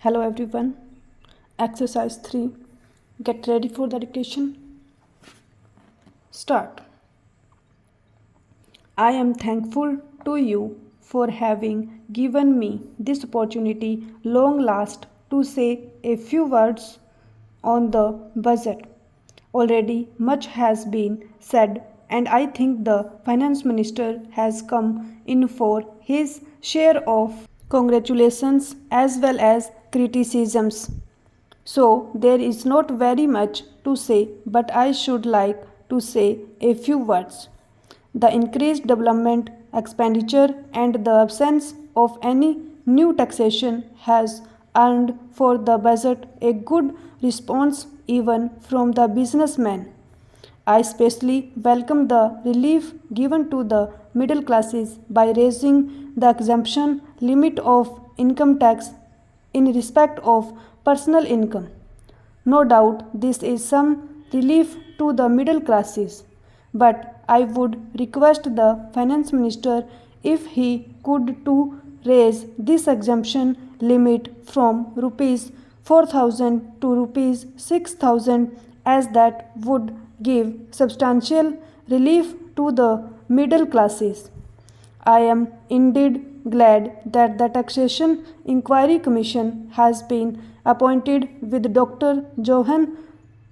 Hello everyone. Exercise 3. Get ready for the dictation. Start. I am thankful to you for having given me this opportunity long last to say a few words on the budget. Already much has been said and I think the finance minister has come in for his share of congratulations as well as criticisms. So there is not very much to say, but I should like to say a few words. The increased development expenditure and the absence of any new taxation has earned for the budget a good response even from the businessmen. I especially welcome the relief given to the middle classes by raising the exemption limit of income tax in respect of personal income. No doubt this is some relief to the middle classes, but I would request the finance minister if he could to raise this exemption limit from rupees 4,000 to rupees 6,000 as that would give substantial relief to the middle classes. I am indeed glad that the Taxation Inquiry Commission has been appointed with Dr. Johan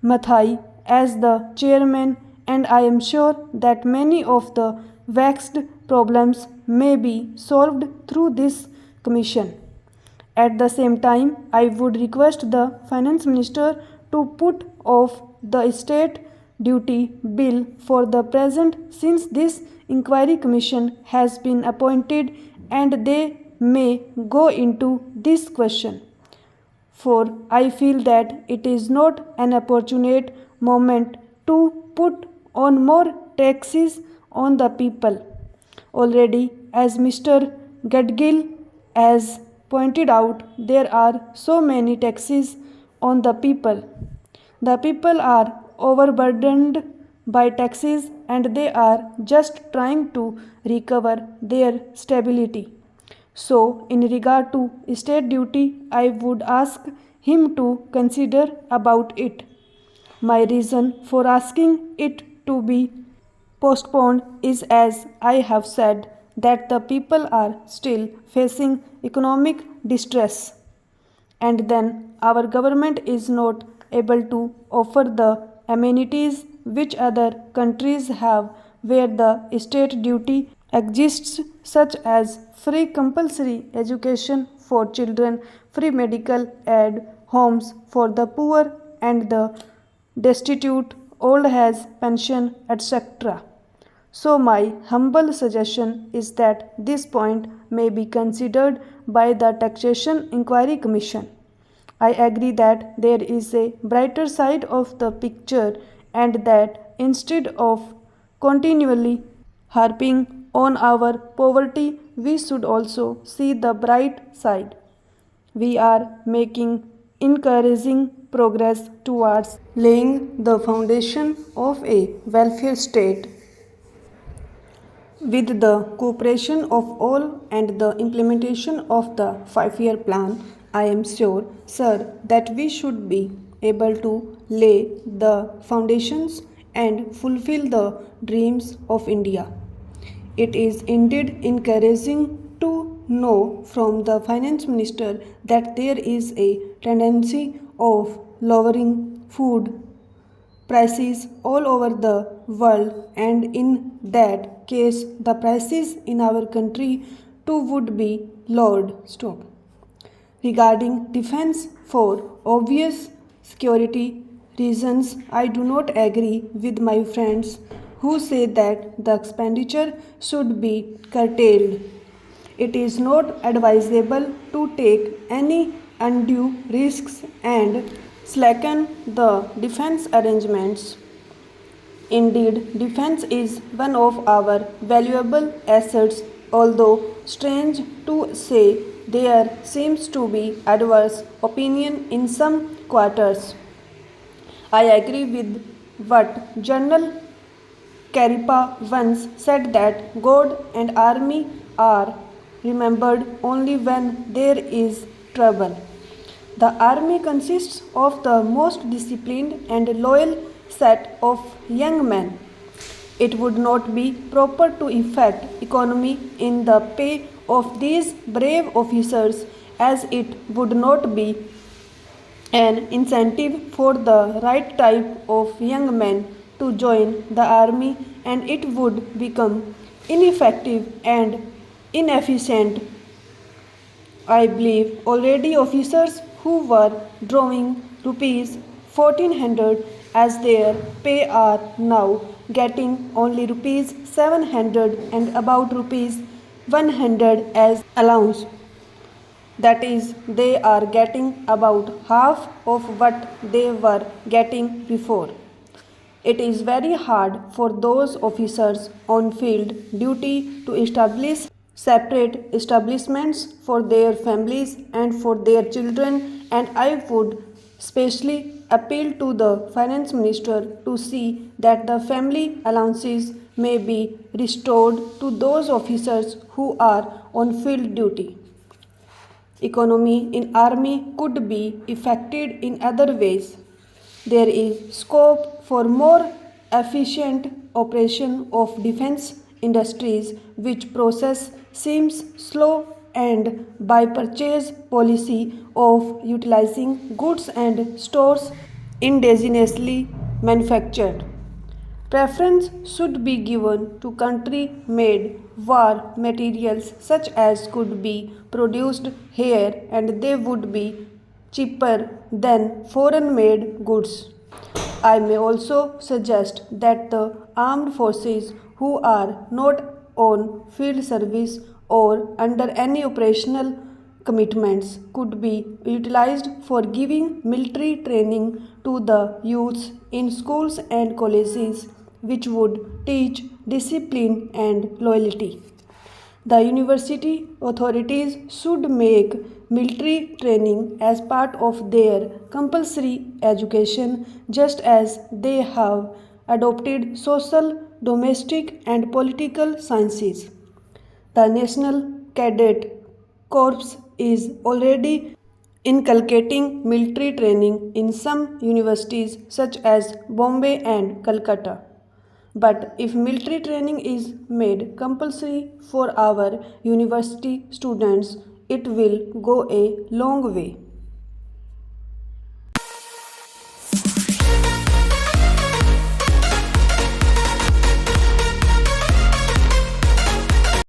Mathai as the chairman, and I am sure that many of the vexed problems may be solved through this commission. At the same time, I would request the finance minister to put off the state duty bill for the present since this inquiry commission has been appointed and they may go into this question. For I feel that it is not an opportune moment to put on more taxes on the people. Already, as Mr. Gadgil has pointed out, there are so many taxes on the people. The people are overburdened by taxes and they are just trying to recover their stability. So, in regard to state duty, I would ask him to consider about it. My reason for asking it to be postponed is, as I have said, that the people are still facing economic distress, and then our government is not able to offer the amenities which other countries have where the state duty exists, such as free compulsory education for children, free medical aid, homes for the poor and the destitute, old age pension, etc. So my humble suggestion is that this point may be considered by the Taxation Inquiry Commission. I agree that there is a brighter side of the picture and that instead of continually harping on our poverty, we should also see the bright side. We are making encouraging progress towards laying the foundation of a welfare state. With the cooperation of all and the implementation of the 5-year plan, I am sure, sir, that we should be able to lay the foundations and fulfill the dreams of India. It is indeed encouraging to know from the finance minister that there is a tendency of lowering food prices all over the world, and in that case the prices in our country too would be lowered. Regarding defense, for obvious security reasons, I do not agree with my friends who say that the expenditure should be curtailed. It is not advisable to take any undue risks and slacken the defense arrangements. Indeed, defense is one of our valuable assets, although strange to say, there seems to be adverse opinion in some quarters. I agree with what General Caripa once said that God and army are remembered only when there is trouble. The army consists of the most disciplined and loyal set of young men. It would not be proper to effect economy in the pay of these brave officers, as it would not be an incentive for the right type of young men to join the army, and it would become ineffective and inefficient. I believe already officers who were drawing rupees 1400 as their pay are now getting only rupees 700 and about rupees 100 as allowance. That is, they are getting about half of what they were getting before. It is very hard for those officers on field duty to establish separate establishments for their families and for their children, and I would specially appeal to the finance minister to see that the family allowances may be restored to those officers who are on field duty. Economy in army could be effected in other ways. There is scope for more efficient operation of defense industries, which process seems slow, and by purchase policy of utilizing goods and stores indigenously manufactured. Preference should be given to country made war materials such as could be produced here, and they would be cheaper than foreign made goods. I may also suggest that the armed forces who are not on field service or under any operational commitments could be utilized for giving military training to the youths in schools and colleges, which would teach discipline and loyalty. The university authorities should make military training as part of their compulsory education, just as they have adopted social, domestic, and political sciences. The National Cadet Corps is already inculcating military training in some universities such as Bombay and Calcutta. But if military training is made compulsory for our university students, it will go a long way.